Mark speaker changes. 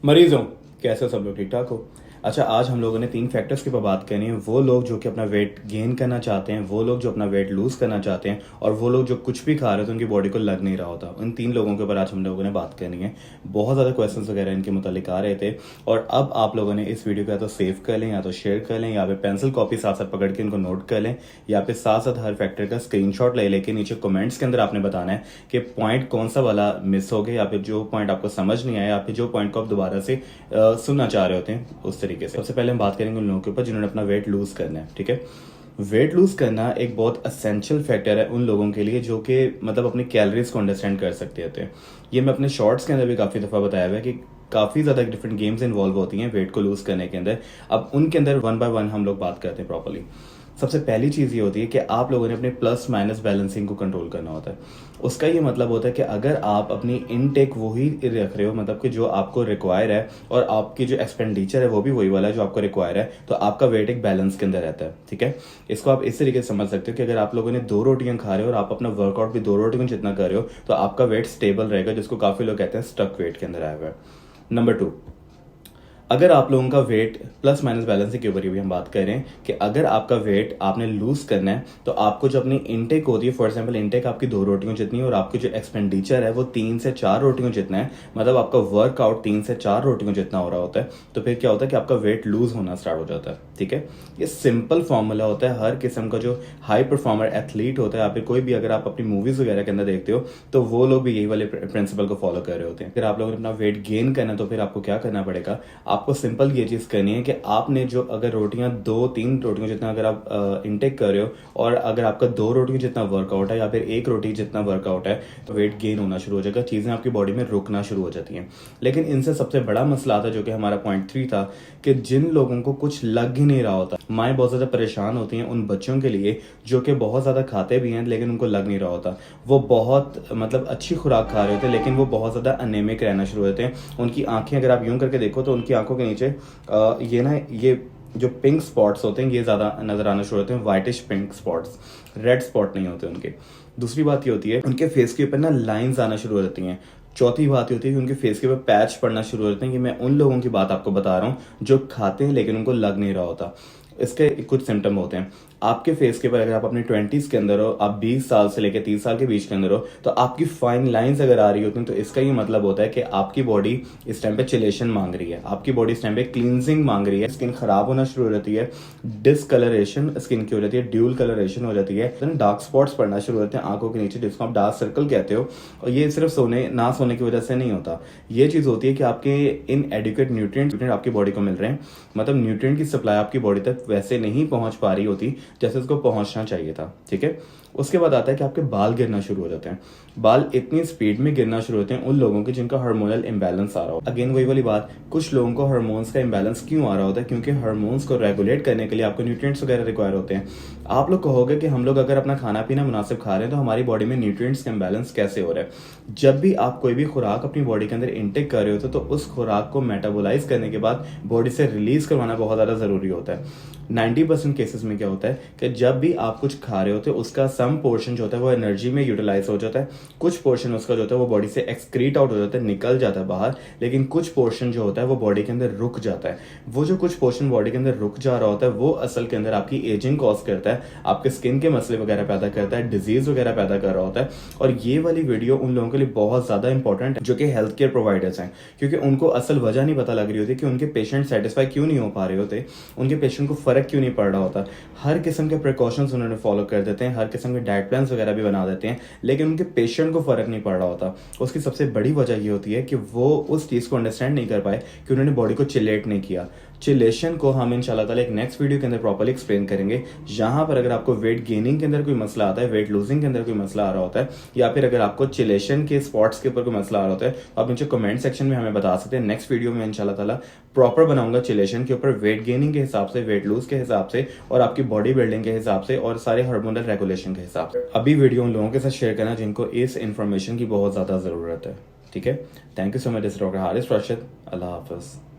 Speaker 1: मरीज हूँ। कैसे हो सब लोग, ठीक ठाक हो? अच्छा, आज हम लोगों ने 3 फैक्टर्स के ऊपर बात करनी है। वो लोग जो कि अपना वेट गेन करना चाहते हैं, वो लोग जो अपना वेट लूज करना चाहते हैं, और वो लोग जो कुछ भी खा रहे होते हैं उनकी बॉडी को लग नहीं रहा होता। उन 3 लोगों के ऊपर आज हम लोगों ने बात करनी है। बहुत ज़्यादा क्वेश्चंस वगैरह इनके मुतालिक आ रहे थे, और अब आप लोगों ने इस वीडियो को या तो सेव कर लें, या तो शेयर कर लें, या फिर पेंसिल कॉपी साथ साथ पकड़ के इनको नोट कर लें, या फिर साथ साथ हर फैक्टर का स्क्रीनशॉट ले लेके नीचे कमेंट्स के अंदर आपने बताना है कि पॉइंट कौन सा वाला मिस हो गया, या फिर जो पॉइंट आपको समझ नहीं आया, या फिर जो पॉइंट को आप दोबारा से सुनना चाह रहे होते हैं उस तरीके से। सबसे पहले हम बात करेंगे उन लोगों के ऊपर जिन्होंने अपना वेट लूज करना है। ठीक है, वेट लूज करना एक बहुत असेंशियल फैक्टर है उन लोगों के लिए जो कि मतलब अपनी कैलोरीज को अंडरस्टैंड कर सकते होते हैं। ये मैं अपने शॉर्ट्स के अंदर भी काफ़ी दफ़ा बताया हुआ है कि काफ़ी ज़्यादा डिफरेंट गेम्स इन्वॉल्व होती हैं वेट को लूज करने के अंदर। अब उनके अंदर वन बाय वन हम लोग बात करते हैं प्रॉपरली। सबसे पहली चीज़ ये होती है कि आप लोगों ने अपने प्लस माइनस बैलेंसिंग को कंट्रोल करना होता है। उसका ये मतलब होता है कि अगर आप अपनी इनटेक वही रख रहे हो, मतलब कि जो आपको रिक्वायर है, और आपकी जो एक्सपेंडिचर है वो भी वही वाला है जो आपको रिक्वायर है, तो आपका वेट एक बैलेंस के अंदर रहता है। ठीक है, इसको आप इस तरीके से समझ सकते हो कि अगर आप लोगों ने 2 रोटियां खा रहे हो और आप अपना वर्कआउट भी 2 रोटियों जितना कर रहे हो, तो आपका वेट स्टेबल रहेगा, जिसको काफ़ी लोग कहते हैं स्टक वेट के अंदर आया हुआ है। नंबर 2, अगर आप लोगों का वेट प्लस माइनस बैलेंसिंग के ऊपर भी हम बात कर रहे हैं कि अगर आपका वेट आपने लूज करना है, तो आपको जो अपनी इनटेक होती है, फॉर एग्जांपल इनटेक आपकी 2 रोटियों जितनी है और आपकी जो एक्सपेंडिचर है वो 3 से 4 रोटियों जितना है, मतलब आपका वर्कआउट 3 से 4 रोटियों जितना हो रहा होता है, तो फिर क्या होता है कि आपका वेट लूज होना स्टार्ट हो जाता है। ठीक है, ये सिंपल फॉर्मूला होता है। हर किस्म का जो हाई परफॉर्मर एथलीट होता है, या फिर कोई भी, अगर आप अपनी मूवीज वगैरह के अंदर देखते हो, तो वो लोग भी यही वाले प्रिंसिपल को फॉलो कर रहे होते हैं। अगर आप लोगों ने अपना वेट गेन करना है, तो फिर आपको क्या करना पड़ेगा? आपको सिंपल ये चीज करनी है कि आपने जो अगर रोटियां 2-3 रोटियों जितना अगर आप इनटेक कर रहे हो, और अगर आपका 2 रोटियों जितना वर्कआउट है या फिर 1 रोटी जितना वर्कआउट है, तो वेट गेन होना शुरू हो जाएगा, चीजें आपकी बॉडी में रुकना शुरू हो जाती हैं। लेकिन इनसे सबसे बड़ा मसला आता है, जो कि हमारा पॉइंट 3 था, कि जिन लोगों को कुछ लग ही नहीं रहा होता, माएँ बहुत ज्यादा परेशान होती हैं उन बच्चों के लिए जो कि बहुत ज्यादा खाते भी हैं लेकिन उनको लग नहीं रहा होता। वो बहुत मतलब अच्छी खुराक खा रहे होते हैं, लेकिन वो बहुत ज्यादा अनेमिक रहना शुरू होते हैं। उनकी आंखें अगर आप यूं करके देखो, तो उनकी आंखों के नीचे ये जो पिंक स्पॉट्स होते हैं ये ज़्यादा नज़र आना शुरू होते हैं, whitish pink spots, red spot नहीं होते उनके। दूसरी बात ये होती है उनके फेस के ऊपर ना लाइंस आना शुरू हो जाती हैं। चौथी बात ये होती है कि उनके फेस के ऊपर पैच पड़ना शुरू हो जाते हैं। कि मैं उन लोगों की बात आपको बता रहा हूँ जो खाते हैं लेकिन उनको लग नहीं रहा होता। इसके कुछ सिम्टम होते हैं आपके फेस के ऊपर। अगर आप अपने 20s के अंदर हो, आप 20 साल से लेकर 30 साल के बीच के अंदर हो, तो आपकी फाइन लाइंस अगर आ रही होती हैं, तो इसका ये मतलब होता है कि आपकी बॉडी इस टाइम पे चिलेशन मांग रही है, आपकी बॉडी इस टाइम पे क्लींजिंग मांग रही है। स्किन खराब होना शुरू हो जाती है, डिसकलरेशन स्किन की हो जाती है, ड्यूल कलरेशन हो जाती है, डार्क स्पॉट्स पड़ना शुरू हो जाते हैं आंखों के नीचे, जिसको आप डार्क सर्कल कहते हो। और ये सिर्फ सोने ना सोने की वजह से नहीं होता, ये चीज होती है कि आपके इनएडिक्वेट न्यूट्रिएंट आपकी बॉडी को मिल रहे हैं, मतलब न्यूट्रिएंट की सप्लाई आपकी बॉडी तक वैसे नहीं पहुंच पा रही होती जैसे उसको पहुंचना चाहिए था। ठीक है, उसके बाद आता है कि आपके बाल गिरना शुरू हो जाते हैं। बाल इतनी स्पीड में गिरना शुरू होते हैं उन लोगों के जिनका हार्मोनल इम्बैलेंस आ रहा हो। अगेन वही वाली बात, कुछ लोगों को हार्मोन्स का इम्बैलेंस क्यों आ रहा होता है? क्योंकि हार्मोन्स को रेगुलेट करने के लिए आपको न्यूट्रिएंट्स वगैरह रिक्वायर होते हैं। आप लोग कहोगे कि हम लोग अगर अपना खाना पीना मुनासिब खा रहे हैं, तो हमारी बॉडी में न्यूट्रिएंट्स का इम्बैलेंस कैसे हो रहा है? जब भी आप कोई भी खुराक अपनी बॉडी के अंदर इनटेक कर रहे होते हो, तो उस खुराक को मेटाबोलाइज करने के बाद बॉडी से रिलीज करवाना बहुत ज्यादा जरूरी होता है। 90% केसेस में क्या होता है कि जब भी आप कुछ खा रहे होते हो, उसका सम पोर्शन जो होता है वो एनर्जी में यूटिलाइज हो जाता है, कुछ पोर्शन उसका जो होता है वो बॉडी से एक्सक्रीट आउट हो जाता है, निकल जाता है बाहर, लेकिन कुछ पोर्शन जो होता है वो बॉडी के अंदर रुक जाता है। वो जो कुछ पोर्शन बॉडी के अंदर रुक जा रहा होता है, वो असल के अंदर आपकी एजिंग कॉज करता है, आपके स्किन के मसले वगैरह पैदा करता है, डिजीज वगैरह पैदा कर रहा होता है। और ये वाली वीडियो उन लोगों के लिए बहुत ज्यादा इंपॉर्टेंट है जो कि हेल्थ केयर प्रोवाइडर्स हैं, क्योंकि उनको असल वजह नहीं पता लग रही होती कि उनके पेशेंट सेटिस्फाई क्यों नहीं हो पा रहे होते, उनके पेशेंट को फर्क क्यों नहीं पड़ रहा होता। हर किस्म के प्रिकॉशंस उन्होंने फॉलो कर देते हैं, हर किस्म के डाइट प्लान वगैरह भी बना देते हैं, लेकिन उनके पेशेंट को फर्क नहीं पड़ रहा होता। उसकी सबसे बड़ी वजह ये होती है कि वो उस चीज को अंडरस्टैंड नहीं कर पाए कि उन्होंने बॉडी को चिलेट नहीं किया। चिलेशन को हम इंशाल्लाह ताला एक नेक्स्ट वीडियो के अंदर प्रॉपर्ली एक्सप्लेन करेंगे, जहां पर अगर आपको वेट गेनिंग के अंदर कोई मसला आता है, वेट लूजिंग के अंदर कोई मसला आ रहा होता है, या फिर अगर आपको चिलेशन के स्पॉट्स के ऊपर कोई मसला आ रहा होता है, तो आप नीचे कमेंट सेक्शन में हमें बता सकते हैं। नेक्स्ट वीडियो में इंशाल्लाह ताला प्रॉपर बनाऊंगा चिलेशन के ऊपर, वेट गेनिंग के हिसाब से, वेट लूज के हिसाब से, और आपकी बॉडी बिल्डिंग के हिसाब से, और सारे हार्मोनल रेगुलेशन के हिसाब से। अभी वीडियो उन लोगों के साथ शेयर करना जिनको इस इंफॉर्मेशन की बहुत ज्यादा जरूरत है। ठीक है, thank you so much, doctor Haris Rashid. Allah Hafiz.